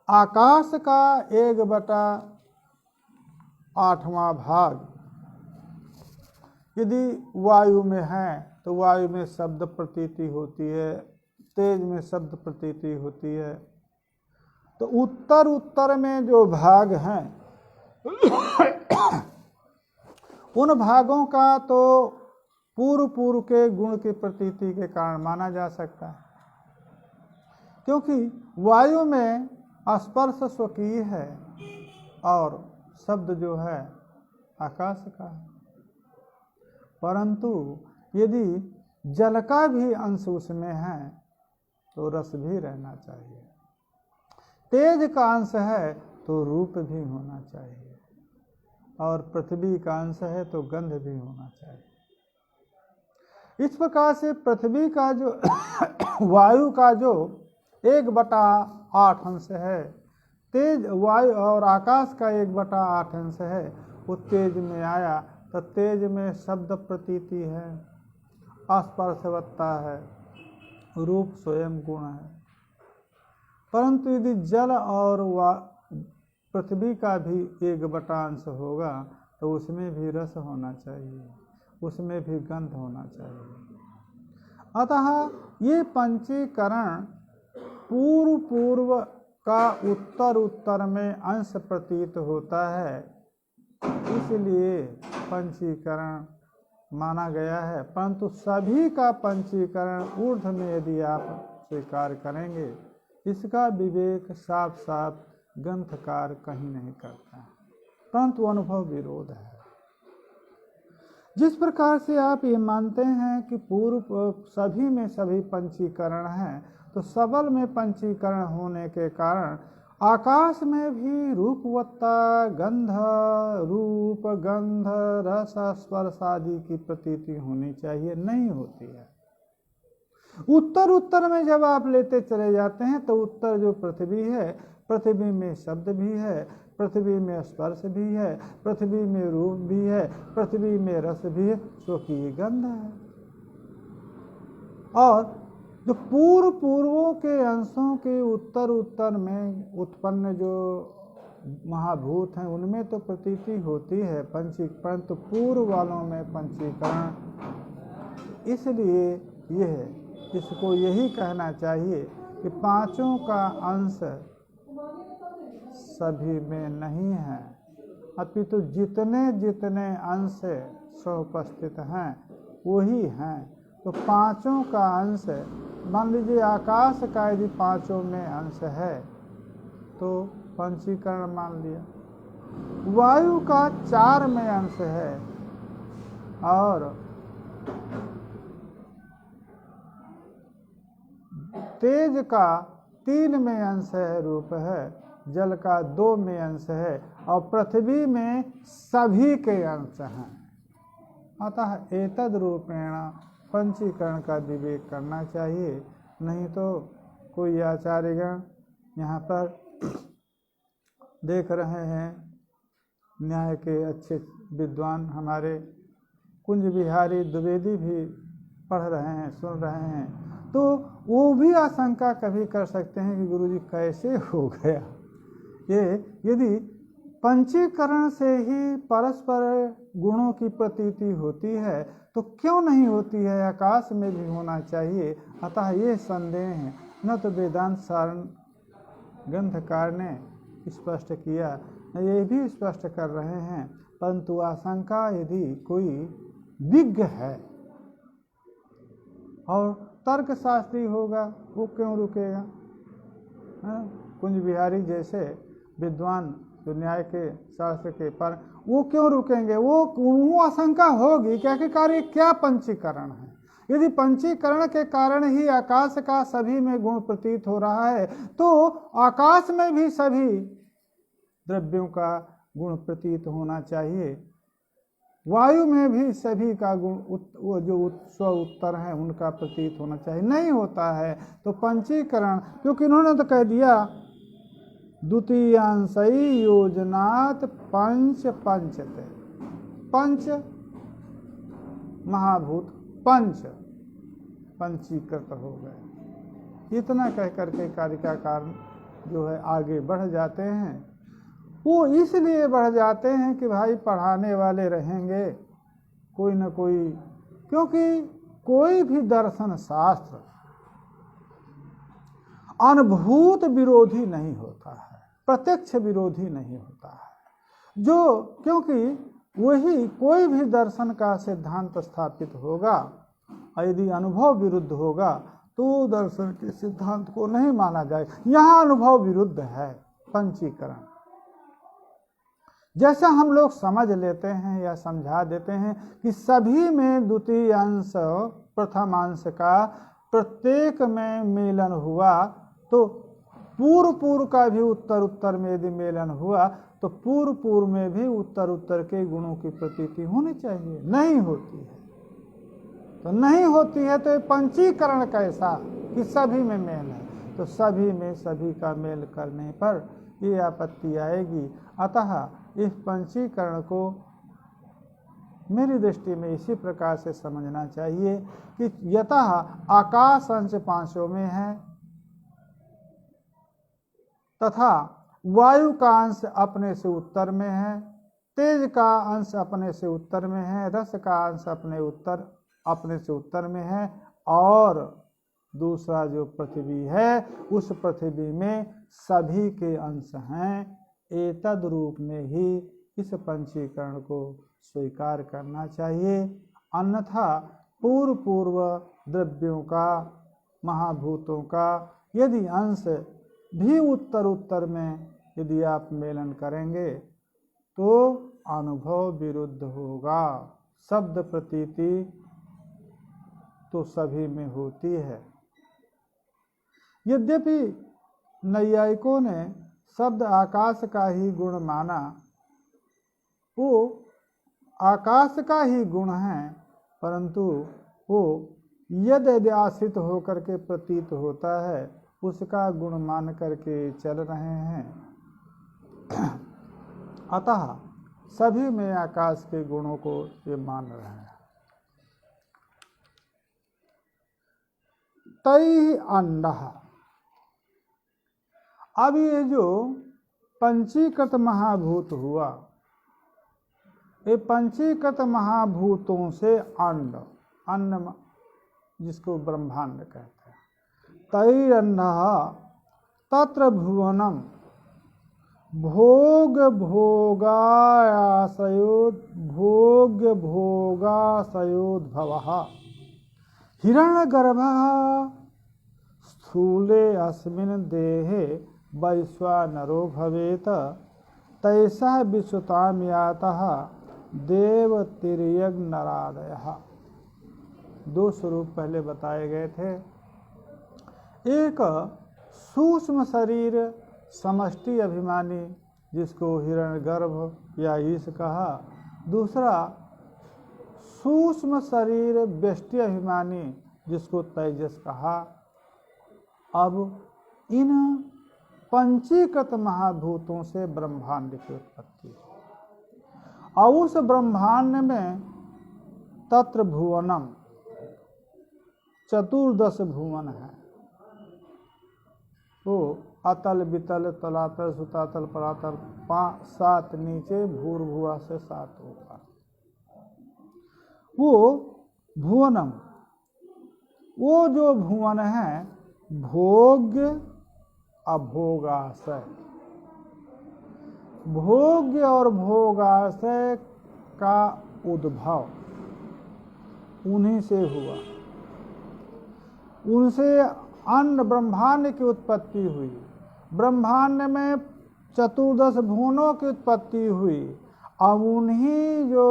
A: आकाश का 1/8वां भाग यदि वायु में है तो वायु में शब्द प्रतीति होती है, तेज में शब्द प्रतीति होती है। तो उत्तर में जो भाग हैं उन भागों का तो पूर्व के गुण की प्रतीति के कारण माना जा सकता है, क्योंकि वायु में स्पर्श स्वकीय है और शब्द जो है आकाश का है। परंतु यदि जल का भी अंश उसमें है तो रस भी रहना चाहिए, तेज का अंश है तो रूप भी होना चाहिए, और पृथ्वी का अंश है तो गंध भी होना चाहिए। इस प्रकार से पृथ्वी का जो वायु का जो 1/8 अंश है, तेज वायु और आकाश का 1/8 अंश है, वो तेज में आया तो तेज में शब्द प्रतीति है, स्पर्शवत्ता है, रूप स्वयं गुण है। परंतु यदि जल और पृथ्वी का भी 1/8 अंश होगा तो उसमें भी रस होना चाहिए, उसमें भी गंध होना चाहिए। अतः ये पंचीकरण पूर्व का उत्तर में अंश प्रतीत होता है, इसलिए पंचीकरण माना गया है। परंतु सभी का पंचीकरण ऊर्ध्व में यदि आप स्वीकार करेंगे, इसका विवेक साफ साफ ग्रंथकार कहीं नहीं करता है, परंतु अनुभव विरोध है। जिस प्रकार से आप ये मानते हैं कि पूर्व सभी में सभी पंचीकरण हैं, तो सबल में पंचीकरण होने के कारण आकाश में भी रूपवत्ता, गंध, रूप, गंध, रस, स्पर्श आदि की प्रतीति होनी चाहिए, नहीं होती है। उत्तर उत्तर में जब आप लेते चले जाते हैं तो उत्तर जो पृथ्वी है, पृथ्वी में शब्द भी है, पृथ्वी में स्पर्श भी है, पृथ्वी में रूप भी है, पृथ्वी में रस भी है, स्वकीय गंध है। और जो पूर्वों के अंशों के उत्तर उत्तर में उत्पन्न जो महाभूत हैं उनमें तो प्रतीति होती है परंतु पूर्व वालों में पंचीकरण, इसलिए यह इसको यही कहना चाहिए कि पांचों का अंश सभी में नहीं है, अपितु जितने जितने अंश सौपस्थित हैं वही हैं। तो पांचों का अंश, मान लीजिए आकाश का यदि पांचों में अंश है तो पंचीकरण मान लिया, वायु का 4 में अंश है और तेज का 3 में अंश है, रूप है, जल का 2 में अंश है और पृथ्वी में सभी के अंश हैं। अतः एतद रूपेण पंचीकरण का विवेक करना चाहिए, नहीं तो कोई आचार्यगण यहाँ पर देख रहे हैं, न्याय के अच्छे विद्वान हमारे कुंज बिहारी द्विवेदी भी पढ़ रहे हैं, सुन रहे हैं, तो वो भी आशंका कभी कर सकते हैं कि गुरुजी कैसे हो गया ये। यदि पंचीकरण से ही परस्पर गुणों की प्रतीति होती है तो क्यों नहीं होती है, आकाश में भी होना चाहिए। अतः ये संदेह है, न तो वेदांत सारण ग्रंथकार ने स्पष्ट किया, न ये भी स्पष्ट कर रहे हैं, परंतु आशंका यदि कोई विज्ञ है और तर्क शास्त्री होगा वो क्यों रुकेगा। कुंज बिहारी जैसे विद्वान जो न्याय के शास्त्र के पर, वो क्यों रुकेंगे, वो आशंका होगी कि आखिरकार क्या पंचीकरण है। यदि पंचीकरण के कारण ही आकाश का सभी में गुण प्रतीत हो रहा है तो आकाश में भी सभी द्रव्यों का गुण प्रतीत होना चाहिए, वायु में भी सभी का गुण वो जो स्व उत्तर है उनका प्रतीत होना चाहिए, नहीं होता है। तो पंचीकरण, क्योंकि इन्होंने तो कह दिया द्वितीयांशई योजनात् पंच पंचते, पंच महाभूत पंचीकृत हो गए। इतना कह करके कारिकाकार जो है आगे बढ़ जाते हैं। वो इसलिए बढ़ जाते हैं कि भाई पढ़ाने वाले रहेंगे कोई न कोई, क्योंकि कोई भी दर्शन शास्त्र अनुभूत विरोधी नहीं होता है, प्रत्यक्ष विरोधी नहीं होता है। जो क्योंकि वही कोई भी दर्शन का सिद्धांत स्थापित होगा और यदि अनुभव विरुद्ध होगा तो दर्शन के सिद्धांत को नहीं माना जाएगा। यहाँ अनुभव विरुद्ध है पंचीकरण। जैसा हम लोग समझ लेते हैं या समझा देते हैं कि सभी में द्वितीय अंश प्रथम अंश का प्रत्येक में मेलन हुआ तो पूर्व का भी उत्तर में यदि मेलन हुआ तो पूर्व में भी उत्तर के गुणों की प्रतीति होनी चाहिए, नहीं होती है। तो नहीं होती है तो पंचीकरण कैसा कि सभी में मेल है, तो सभी में सभी का मेल करने पर ये आपत्ति आएगी। अतः इस पंचीकरण को मेरी दृष्टि में इसी प्रकार से समझना चाहिए कि यतः आकाश अंश पांचों में है तथा वायु का अंश अपने से उत्तर में है, तेज का अंश अपने से उत्तर में है, रस का अंश अपने से उत्तर में है और दूसरा जो पृथ्वी है उस पृथ्वी में सभी के अंश हैं। एतद रूप में ही इस पंचीकरण को स्वीकार करना चाहिए, अन्यथा पूर्व द्रव्यों का महाभूतों का यदि अंश भी उत्तर में यदि आप मेलन करेंगे तो अनुभव विरुद्ध होगा। शब्द प्रतीति तो सभी में होती है। यद्यपि नैयायिकों ने शब्द आकाश का ही गुण माना, वो आकाश का ही गुण है, परंतु वो यद यदि आश्रित होकर के प्रतीत होता है उसका गुण मान करके चल रहे हैं। अतः सभी में आकाश के गुणों को ये मान रहे हैं। तई अंडः, अब ये जो पंचीकृत महाभूत हुआ, ये पंचीकृत महाभूतों से अंड, अन्न जिसको ब्रह्मांड कहते हैं, तैरन्नः तत्र भुवनम भोग भोगाशयोद्भवः हिरण्यगर्भः स्थूले अस्मिन् देहे वैश्वानरो भवेत तैसा विश्वतां यातः देवतिर्यज्ञ नरादयः। दो स्वरूप पहले बताए गए थे। एक सूक्ष्म शरीर समष्टि अभिमानी जिसको हिरण्यगर्भ या ईश कहा, दूसरा सूक्ष्म शरीर व्यष्टि अभिमानी जिसको तेजस कहा। अब इन पंचीकृत महाभूतों से ब्रह्मांड की उत्पत्ति, और उस ब्रह्मांड में तत्र भुवनम, चतुर्दश भुवन है। वो अतल वितल तलातल सुतातल परातल, 7 नीचे भूर्भुआ से 7 ऊपर। वो भुवनम, वो जो भुवन है भोग्य अभोगाशय, भोग्य और भोगाशय का उद्भव उन्हीं से हुआ। उनसे अन्न ब्रह्मांड की उत्पत्ति हुई। ब्रह्मांड में चतुर्दश भुवनों की उत्पत्ति हुई। अब उन्हीं जो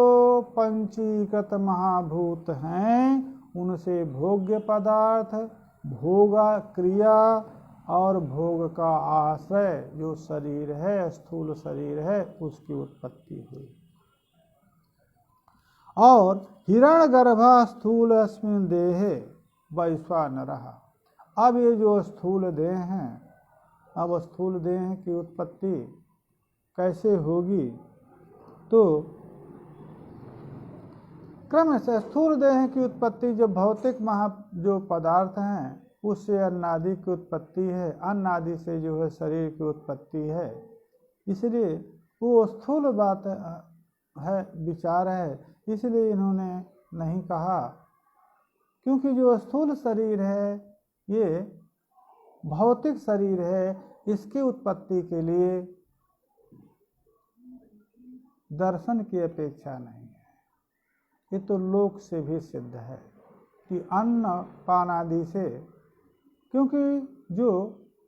A: पंचीकृत महाभूत हैं उनसे भोग्य पदार्थ, भोगा क्रिया और भोग का आश्रय जो शरीर है, स्थूल शरीर है, उसकी उत्पत्ति हुई। और हिरण्यगर्भः स्थूल अस्मिन् देहे वैश्वानरः, अब ये जो स्थूल देह हैं, अब स्थूल देह की उत्पत्ति कैसे होगी? तो क्रम से स्थूल देह की उत्पत्ति जो भौतिक जो पदार्थ हैं उससे अन्न आदि की उत्पत्ति है, अन्न आदि से जो है शरीर की उत्पत्ति है। इसलिए वो स्थूल बात है, विचार है, इसलिए इन्होंने नहीं कहा। क्योंकि जो स्थूल शरीर है ये भौतिक शरीर है, इसकी उत्पत्ति के लिए दर्शन की अपेक्षा नहीं है। ये तो लोक से भी सिद्ध है कि अन्न पान आदि से, क्योंकि जो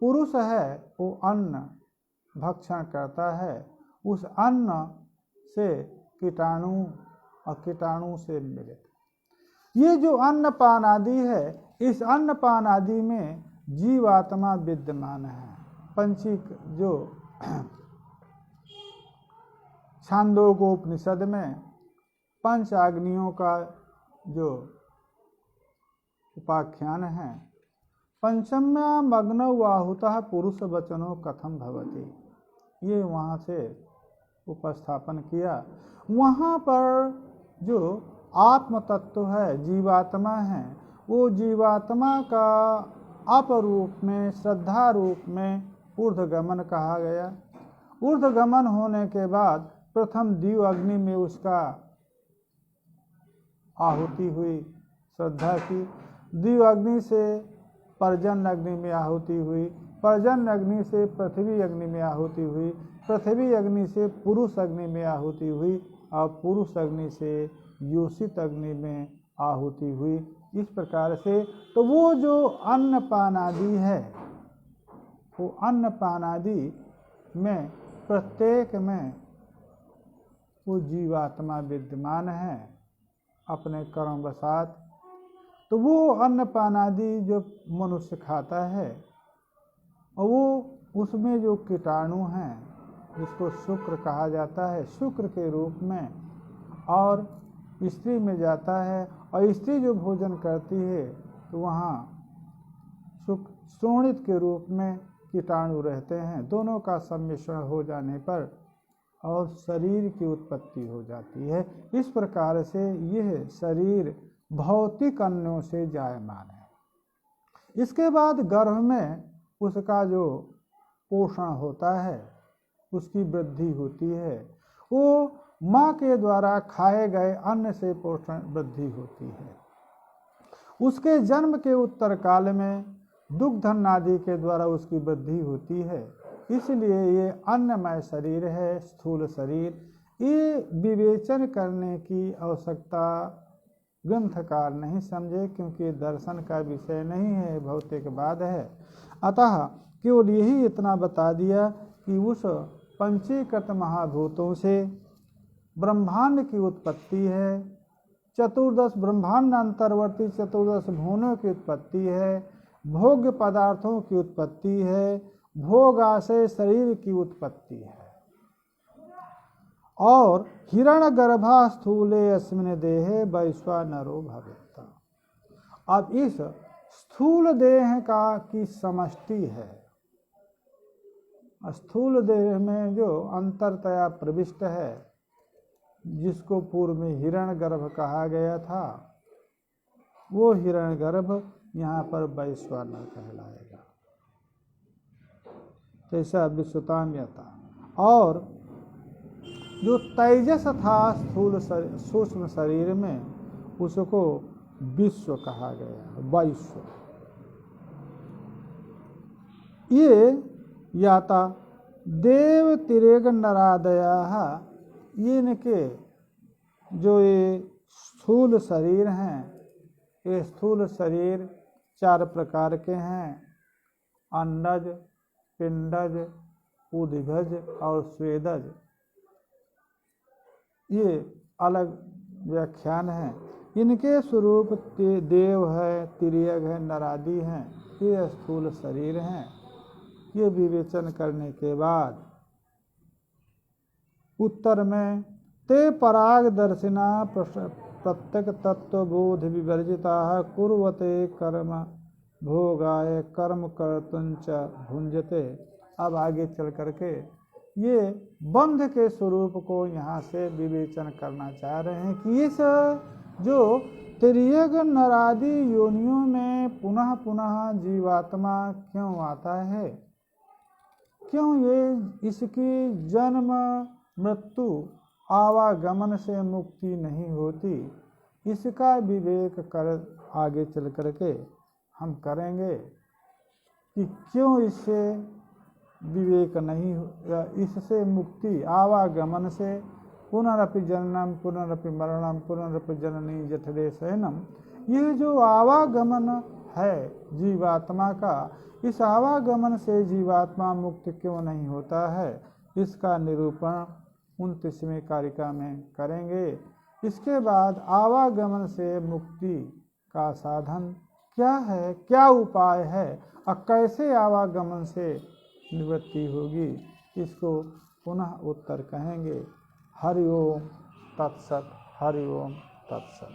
A: पुरुष है वो अन्न भक्षण करता है, उस अन्न से कीटाणु और कीटाणु से मिले। ये जो अन्न पान आदि है, इस अन्न पान आदि में जीवात्मा विद्यमान है। पंचीक जो छांदोग्योपनिषद में पंच अग्नियों का जो उपाख्यान है, पंचम्याम अग्नौ आहुतः पुरुष वचनो कथम भवति, ये वहाँ से उपस्थापन किया। वहाँ पर जो आत्म तत्व है, जीवात्मा है, वो जीवात्मा का अपरूप में, श्रद्धा रूप में ऊर्ध्वगमन कहा गया। ऊर्ध्वगमन होने के बाद प्रथम दिव्य अग्नि में उसका आहुति हुई, श्रद्धा की। दिव्य अग्नि से पर्जन्य अग्नि में आहुति हुई, पर्जन्य अग्नि से पृथ्वी अग्नि में आहुति हुई, पृथ्वी अग्नि से पुरुष अग्नि में आहुति हुई, और पुरुष अग्नि से योषित अग्नि में आहुति हुई। इस प्रकार से तो वो जो अन्न पान आदि है, वो अन्न पान आदि में प्रत्येक में वो जीवात्मा विद्यमान है अपने कर्मवशात। तो वो अन्न पान आदि जो मनुष्य खाता है, और वो उसमें जो कीटाणु हैं जिसको शुक्र कहा जाता है, शुक्र के रूप में, और स्त्री में जाता है और स्त्री जो भोजन करती है तो वहाँ शोणित के रूप में कीटाणु रहते हैं। दोनों का सम्मिश्रण हो जाने पर और शरीर की उत्पत्ति हो जाती है। इस प्रकार से यह शरीर भौतिक अन्यों से जायमान है। इसके बाद गर्भ में उसका जो पोषण होता है, उसकी वृद्धि होती है। वो माँ के द्वारा खाए गए अन्न से पोषण वृद्धि होती है। उसके जन्म के उत्तर काल में दुग्धन आदि के द्वारा उसकी वृद्धि होती है। इसलिए ये अन्नमय शरीर है, स्थूल शरीर। ये विवेचन करने की आवश्यकता ग्रंथकार नहीं समझे, क्योंकि दर्शन का विषय नहीं है, भौतिकवाद है। अतः केवल यही इतना बता दिया कि उस पंचीकृत महाभूतों से ब्रह्मांड की उत्पत्ति है, चतुर्दश ब्रह्मांड अंतर्वर्ती चतुर्दश भुवनों की उत्पत्ति है, भोग्य पदार्थों की उत्पत्ति है, भोग आशय शरीर की उत्पत्ति है। और हिरण गर्भा स्थूले अस्मिन् देहे वैश्वानरो भवेत्। अब इस स्थूल देह का की समष्टि है। स्थूल देह में जो अंतरतया प्रविष्ट है, जिसको पूर्व में हिरण्यगर्भ कहा गया था, वो हिरण्यगर्भ यहाँ पर वैश्वानर कहलाएगा। जैसा विश्वताम्यता। और जो तेजस था स्थूल सूक्ष्म शरीर में, उसको विश्व कहा गया, वैश्व। ये याता देव तिरेग नरादया, इनके जो ये स्थूल शरीर हैं, ये स्थूल शरीर 4 प्रकार के हैं: अंडज, पिंडज, उद्भिज और स्वेदज। ये अलग व्याख्यान है। इनके स्वरूप देव है, तिर्यक है, नरादि हैं। ये स्थूल शरीर हैं। ये विवेचन करने के बाद उत्तर में ते पराग दर्शिना प्रत्यक तत्व बोध विवर्जिता कुर्वते कर्म भोगाय कर्म कर्तुंच भुंजते। अब आगे चल करके ये बंध के स्वरूप को यहाँ से विवेचन करना चाह रहे हैं कि इस जो तिर्यक नरादि योनियों में पुनः पुनः जीवात्मा क्यों आता है, क्यों ये इसकी जन्म मृत्यु आवागमन से मुक्ति नहीं होती, इसका विवेक कर आगे चल करके हम करेंगे कि क्यों इससे विवेक नहीं, इससे मुक्ति आवागमन से पुनरपि जननम पुनरपि मरणम पुनरपि जननी जठरे शयनम। यह जो आवागमन है जीवात्मा का, इस आवागमन से जीवात्मा मुक्त क्यों नहीं होता है, इसका निरूपण 29वें कारिका में करेंगे। इसके बाद आवागमन से मुक्ति का साधन क्या है, क्या उपाय है और कैसे आवागमन से निवृत्ति होगी, इसको पुनः उत्तर कहेंगे। हरि ओम तत्सत, हरि ओम तत्सत।